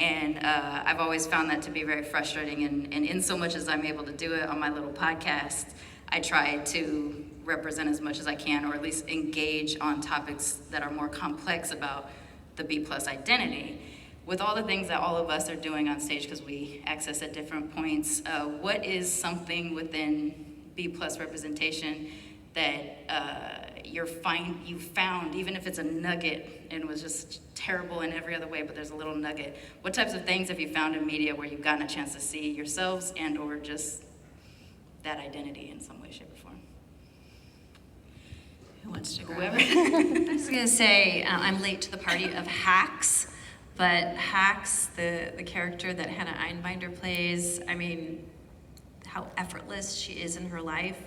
And I've always found that to be very frustrating, and in so much as I'm able to do it on my little podcast, I try to represent as much as I can, or at least engage on topics that are more complex about the B+ identity. With all the things that all of us are doing on stage, because we access at different points, what is something within B+ representation that you found, even if it's a nugget and was just terrible in every other way, but there's a little nugget? What types of things have you found in media where you've gotten a chance to see yourselves and or just that identity in some way, shape, or form? Who wants to grab Whoever. it? I was gonna say, I'm late to the party of Hacks, but Hacks, the character that Hannah Einbinder plays, I mean, how effortless she is in her life,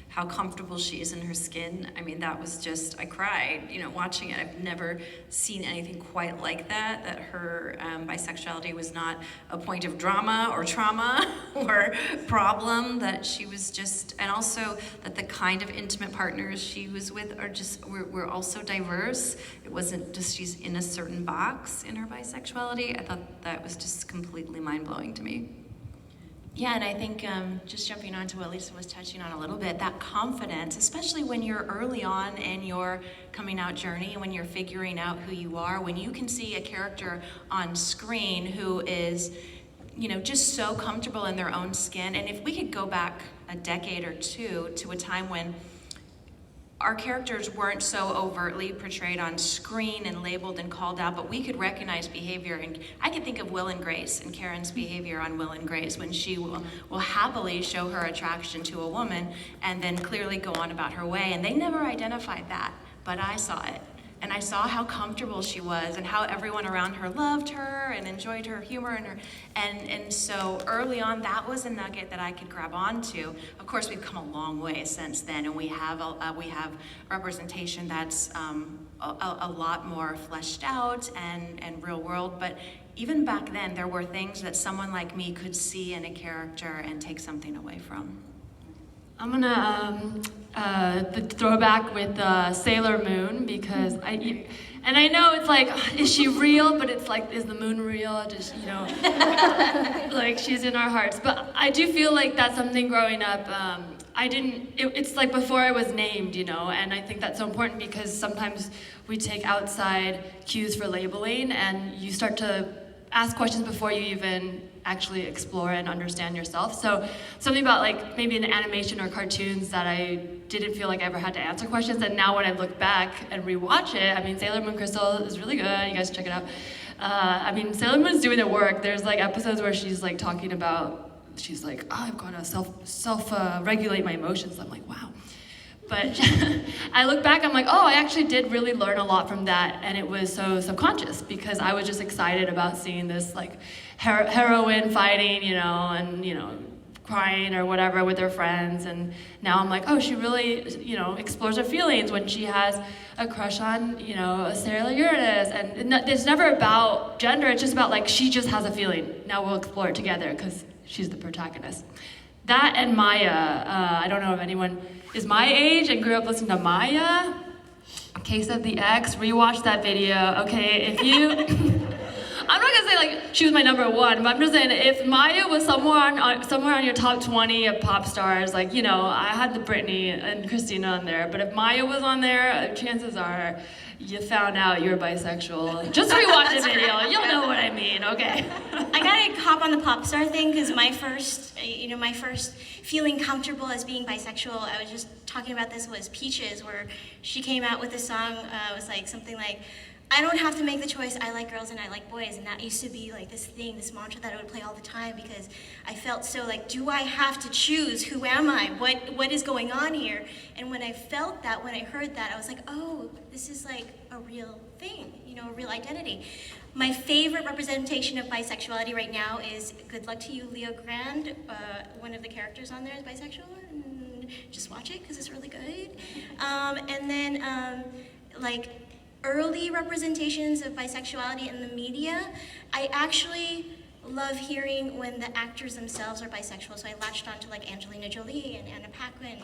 how comfortable she is in her skin. I mean, that was just, I cried, watching it. I've never seen anything quite like that her bisexuality was not a point of drama or trauma or problem, that she was just, and also that the kind of intimate partners she was with were also diverse. It wasn't just she's in a certain box in her bisexuality. I thought that was just completely mind-blowing to me. Yeah, and I think just jumping on to what Lisa was touching on a little bit, that confidence, especially when you're early on in your coming out journey and when you're figuring out who you are, when you can see a character on screen who is, just so comfortable in their own skin. And if we could go back a decade or two to a time when our characters weren't so overtly portrayed on screen and labeled and called out, but we could recognize behavior. And I could think of Will and Grace and Karen's behavior on Will and Grace, when she will happily show her attraction to a woman and then clearly go on about her way. And they never identified that, but I saw it. And I saw how comfortable she was and how everyone around her loved her and enjoyed her humor and so early on, that was a nugget that I could grab onto. Of course, we've come a long way since then, and we have representation that's a lot more fleshed out and real world. But even back then, there were things that someone like me could see in a character and take something away from. I'm gonna throw back with Sailor Moon, because I know it's like, is she real? But it's like, is the moon real? Just, like, she's in our hearts. But I do feel like that's something growing up. It's like before I was named, and I think that's so important, because sometimes we take outside cues for labeling, and you start to ask questions before you even actually explore and understand yourself. So something about like maybe in animation or cartoons that I didn't feel like I ever had to answer questions, and now when I look back and rewatch it, Sailor Moon Crystal is really good, you guys check it out. Sailor Moon's doing the work. There's like episodes where she's like talking about, she's like, oh, I've got to self-regulate my emotions. I'm like, wow. But I look back, I'm like, oh, I actually did really learn a lot from that, and it was so subconscious, because I was just excited about seeing this like heroine fighting, and crying or whatever with her friends, and now I'm like, oh, she really, explores her feelings when she has a crush on, Sailor Uranus, and it's never about gender, it's just about like, she just has a feeling, now we'll explore it together, because she's the protagonist. That and Maya, I don't know if anyone is my age and grew up listening to Maya. Case of the X, rewatch that video. Okay, if you, I'm not gonna say like she was my number one, but I'm just saying if Maya was somewhere on your top 20 of pop stars, like, I had the Britney and Christina on there, but if Maya was on there, chances are you found out you're bisexual. Just rewatch the video, you'll know what I mean, okay? I gotta hop on the pop star thing, because my first feeling comfortable as being bisexual, I was just talking about this, was Peaches, where she came out with a song, it was like something like, I don't have to make the choice, I like girls and I like boys, and that used to be like this thing, this mantra that I would play all the time, because I felt so like, do I have to choose? Who am I? What is going on here? And when I felt that, when I heard that, I was like, oh, this is like a real thing, a real identity. My favorite representation of bisexuality right now is Good Luck to You, Leo Grand. One of the characters on there is bisexual, and just watch it because it's really good. And then like early representations of bisexuality in the media, I actually love hearing when the actors themselves are bisexual. So I latched on to like Angelina Jolie and Anna Paquin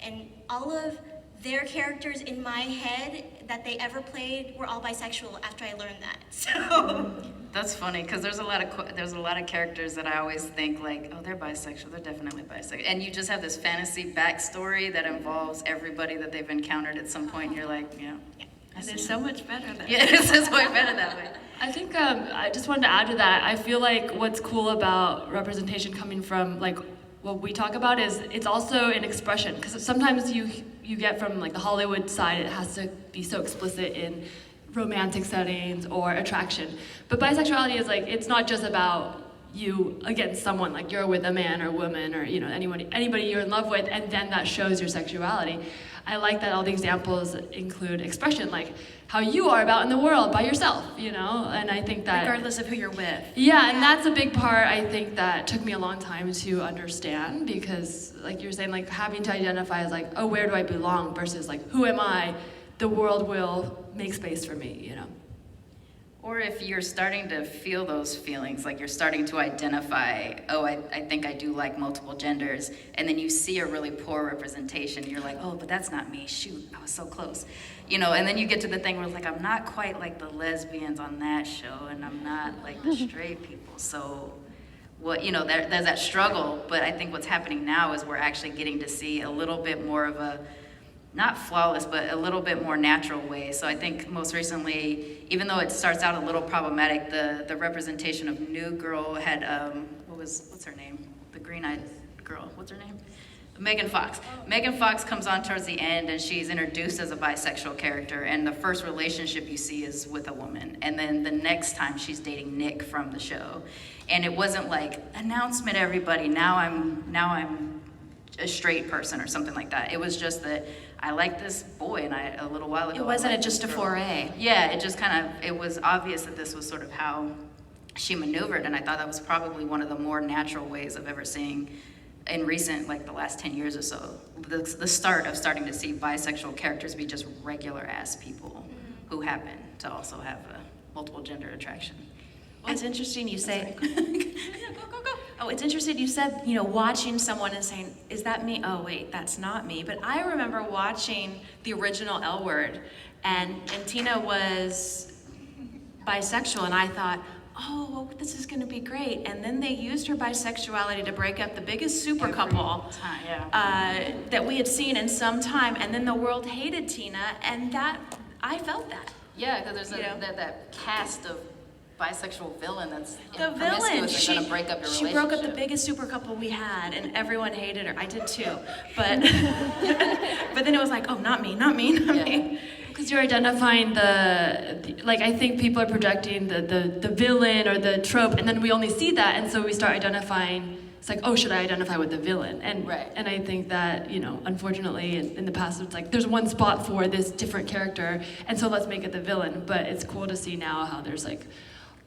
and all of their characters in my head that they ever played were all bisexual after I learned that. So That's funny because there's a lot of characters that I always think like, oh, they're bisexual. They're definitely bisexual, and you just have this fantasy backstory that involves everybody that they've encountered at some point. And you're like, yeah, And it's so much better than yeah, this is way better that way. I think I just wanted to add to that. I feel like what's cool about representation coming from like what we talk about is it's also an expression, because sometimes you get from like the Hollywood side, it has to be so explicit in romantic settings or attraction. But bisexuality is like, it's not just about you against someone, like you're with a man or woman or anybody you're in love with, and then that shows your sexuality. I like that all the examples include expression, like how you are about in the world by yourself, and I think that regardless of who you're with. yeah, and that's a big part, I think, that took me a long time to understand, because like you're saying, like having to identify as like, oh, where do I belong versus like, who am I? The world will make space for me, Or if you're starting to feel those feelings, like you're starting to identify, oh, I think I do like multiple genders, and then you see a really poor representation, you're like, oh, but that's not me, shoot, I was so close. And then you get to the thing where it's like, I'm not quite like the lesbians on that show, and I'm not like the straight people, so what, there's that struggle, but I think what's happening now is we're actually getting to see a little bit more of a, not flawless, but a little bit more natural way. So I think most recently, even though it starts out a little problematic, the representation of New Girl had, what's her name? The green-eyed girl, what's her name? Megan Fox. Megan Fox comes on towards the end, and she's introduced as a bisexual character, and the first relationship you see is with a woman. And then the next time she's dating Nick from the show. And it wasn't like, announcement everybody, now I'm a straight person or something like that. It was just that I like this boy, and a little while ago. It wasn't I liked just a this girl. foray. Yeah, it just it was obvious that this was sort of how she maneuvered, and I thought that was probably one of the more natural ways of ever seeing in recent, like the last 10 years or so, the start of starting to see bisexual characters be just regular ass people who happen to also have a multiple gender attraction. Well, it's interesting you say. Go. Oh, it's interesting you said, watching someone and saying, "Is that me?" Oh, wait, that's not me. But I remember watching the original L Word, and Tina was bisexual, and I thought, oh, well, this is going to be great. And then they used her bisexuality to break up the biggest super couple that we had seen in some time, and then the world hated Tina, and that I felt that. Yeah, because there's that cast of bisexual villain that's The villain. She gonna break up your She broke up the biggest super couple we had, and everyone hated her. I did too, but but then it was like, oh, not me. Because you're identifying I think people are projecting the villain or the trope, and then we only see that, and so we start identifying. It's like, oh, should I identify with the villain? And right. And I think that, unfortunately, in the past, it's like there's one spot for this different character, and so let's make it the villain. But it's cool to see now how there's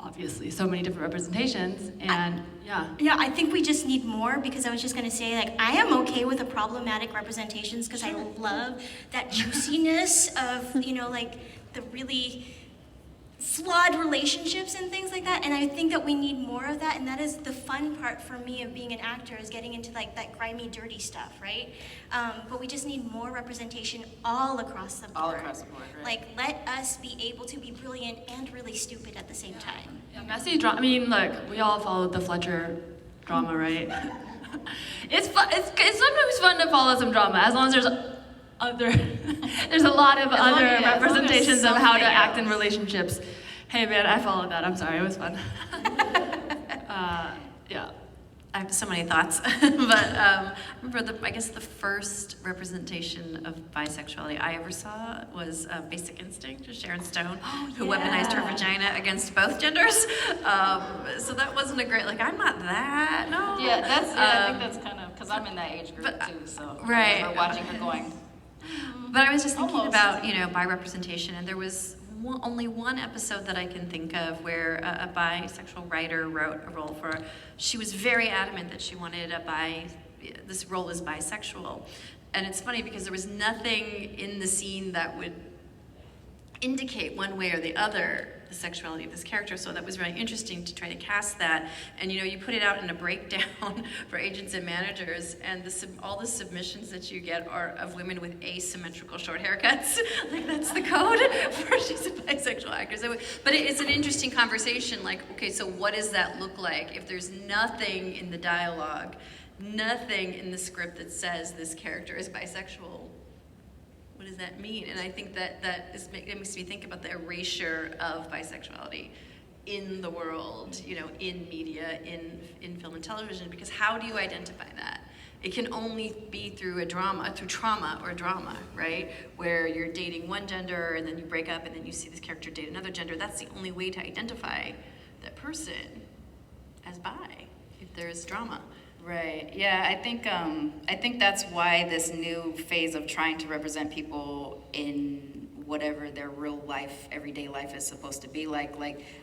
obviously so many different representations, and Yeah, I think we just need more, because I was just gonna say, I am okay with the problematic representations, because I love that juiciness of, the really flawed relationships and things like that, and I think that we need more of that, and that is the fun part for me of being an actor, is getting into that grimy, dirty stuff, right? But we just need more representation all across the board. All across the board, right. Let us be able to be brilliant and really stupid at the same time. Yeah, messy drama. I mean, look, we all followed the Fletcher drama, right? It's fun. It's sometimes fun to follow some drama, as long as there's there's a lot of other representations of how to act in relationships. Hey man, I followed that. I'm sorry, it was fun. Yeah. I have so many thoughts, but I remember the first representation of bisexuality I ever saw was Basic Instinct with Sharon Stone, who weaponized her vagina against both genders. So that wasn't a great, I'm not that, no. Yeah, I think that's kind of, because I'm in that age group too, so right. I remember watching her going. But I was just thinking Almost. about, bi representation, and there was only one episode that I can think of where a bisexual writer wrote a role for. She was very adamant that she wanted this role is bisexual, and it's funny because there was nothing in the scene that would indicate one way or the other the sexuality of this character. So that was very interesting to try to cast that. And you put it out in a breakdown for agents and managers, and all the submissions that you get are of women with asymmetrical short haircuts. Like, that's the code for she's a bisexual actress. But it's an interesting conversation. Like, okay, so what does that look like if there's nothing in the dialogue, nothing in the script that says this character is bisexual? What does that mean? And I think that it makes me think about the erasure of bisexuality in the world, in media, in film and television, because how do you identify that? It can only be through trauma or drama, right? Where you're dating one gender and then you break up and then you see this character date another gender. That's the only way to identify that person as bi, if there is drama. Right. Yeah, I think that's why this new phase of trying to represent people in whatever their real life, everyday life is supposed to be like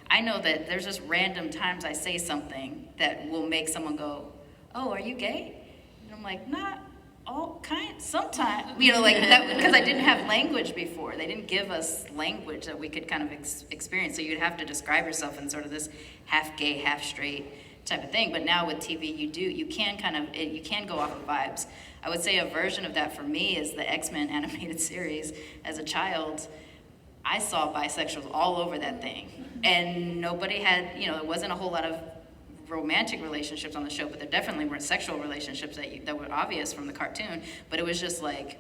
I know that there's just random times I say something that will make someone go, "Oh, are you gay?" And I'm like, "Not all kind, sometimes." Like that, because I didn't have language before. They didn't give us language that we could kind of experience. So you'd have to describe yourself in sort of this half gay, half straight type of thing. But now with TV, you can go off of vibes. I would say a version of that for me is the X-Men animated series. As a child, I saw bisexuals all over that thing, and nobody had, there wasn't a whole lot of romantic relationships on the show, but there definitely weren't sexual relationships that were obvious from the cartoon. But it was just like,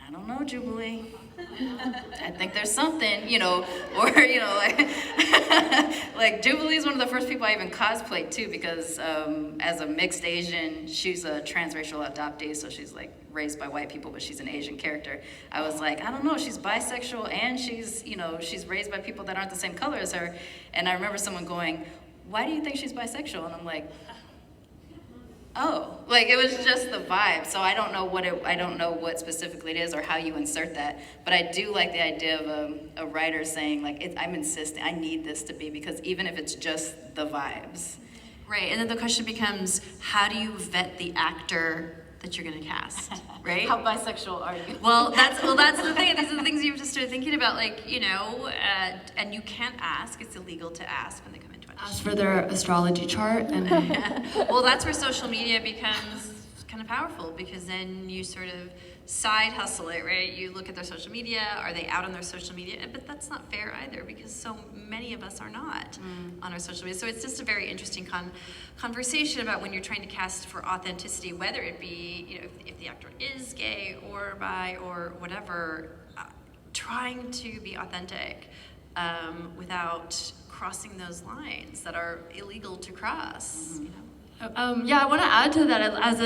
I don't know, Jubilee. I think there's something, like Jubilee is one of the first people I even cosplayed too, because as a mixed Asian, she's a transracial adoptee, so she's like raised by white people, but she's an Asian character. I was like, I don't know, she's bisexual and she's raised by people that aren't the same color as her. And I remember someone going, "Why do you think she's bisexual?" And I'm like, oh, like it was just the vibe. So I don't know what specifically it is or how you insert that. But I do like the idea of a writer saying like, I'm insisting, I need this to be, because even if it's just the vibes. Right, and then the question becomes, how do you vet the actor that you're going to cast, right? How bisexual are you? Well, that's the thing. These are the things you have to start thinking about, and you can't ask. It's illegal to ask when they come into audition. Ask for their astrology chart and Well, that's where social media becomes kind of powerful, because then you sort of side hustle it, right? You look at their social media. Are they out on their social media? But that's not fair either, because so many of us are not on our social media. So it's just a very interesting conversation about when you're trying to cast for authenticity, whether it be, if the actor is gay or bi or whatever, trying to be authentic without crossing those lines that are illegal to cross. Yeah, I want to add to that as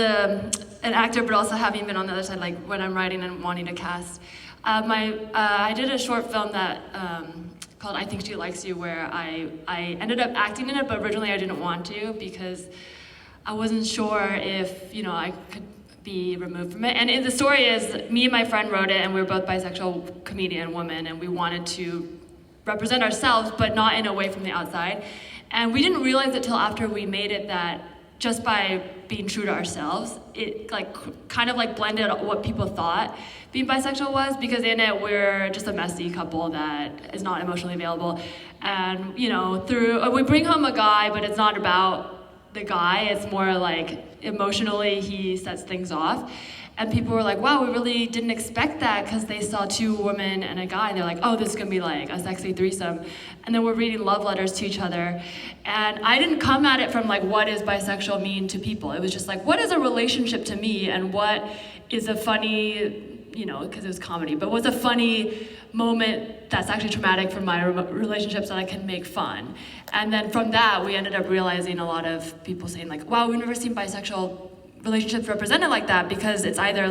an actor, but also having been on the other side, like when I'm writing and wanting to cast. I did a short film that called I Think She Likes You, where I ended up acting in it, but originally I didn't want to because I wasn't sure if I could be removed from it. And the story is, me and my friend wrote it, and we were both bisexual comedian women, and we wanted to represent ourselves, but not in a way from the outside. And we didn't realize it till after we made it that just by being true to ourselves, it kind of blended what people thought being bisexual was, because in it we're just a messy couple that is not emotionally available. And we bring home a guy, but it's not about the guy, it's more like emotionally he sets things off. And people were like, wow, we really didn't expect that, because they saw two women and a guy, and they're like, oh, this is gonna be like a sexy threesome. And then we're reading love letters to each other. And I didn't come at it from what does bisexual mean to people? It was just what is a relationship to me, and what is a funny, because it was comedy, but what's a funny moment that's actually traumatic for my relationships that I can make fun? And then from that, we ended up realizing a lot of people saying wow, we've never seen bisexual relationships represented like that, because it's either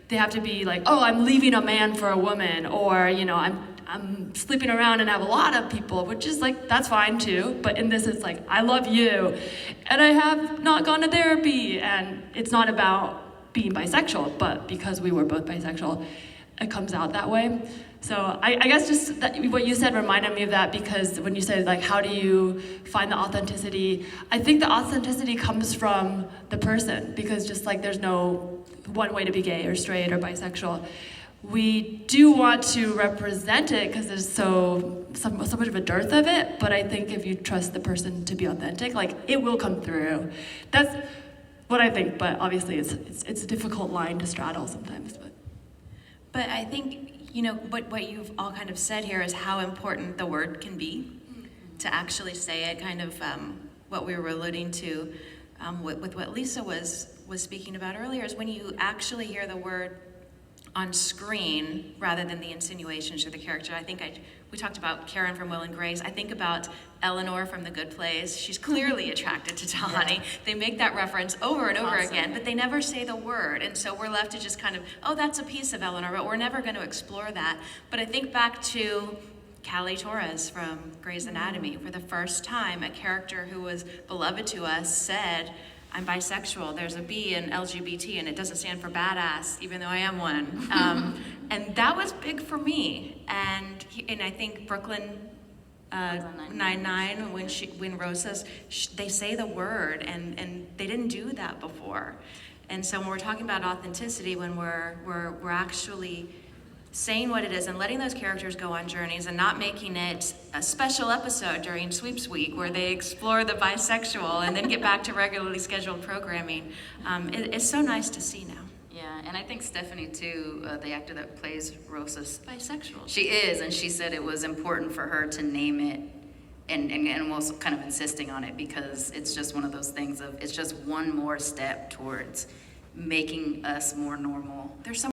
they have to be oh, I'm leaving a man for a woman, or I'm sleeping around and have a lot of people, which is that's fine too, but in this it's I love you and I have not gone to therapy, and it's not about being bisexual, but because we were both bisexual, it comes out that way. So I guess just what you said reminded me of that, because when you said how do you find the authenticity, I think the authenticity comes from the person, because just there's no one way to be gay or straight or bisexual. we do want to represent it because there's so much of a dearth of it, but I think if you trust the person to be authentic, like, it will come through. That's what I think, but obviously it's a difficult line to straddle sometimes. But I think, what you've all kind of said here is how important the word can be to actually say it, kind of what we were alluding to with what Lisa was speaking about earlier, is when you actually hear the word on screen rather than the insinuations of the character. I think we talked about Karen from Will and Grace. I think about Eleanor from The Good Place. She's clearly attracted to Tahani. Yeah. They make that reference over and over again, but they never say the word. And so we're left to just kind of, oh, that's a piece of Eleanor, but we're never going to explore that. But I think back to Callie Torres from Grey's Anatomy. For the first time, a character who was beloved to us said, I'm bisexual. There's a B in LGBT, and it doesn't stand for badass, even though I am one. And that was big for me. And I think Brooklyn Nine-Nine, when Rose says, they say the word, and they didn't do that before. And so when we're talking about authenticity, when we're actually saying what it is and letting those characters go on journeys and not making it a special episode during Sweeps Week where they explore the bisexual and then get back to regularly scheduled programming, it's so nice to see now. Yeah, and I think Stephanie too, the actor that plays Rosa's Bisexual. She is, and she said it was important for her to name it and was kind of insisting on it because it's just one of those things of, it's just one more step towards making us more normal. There's so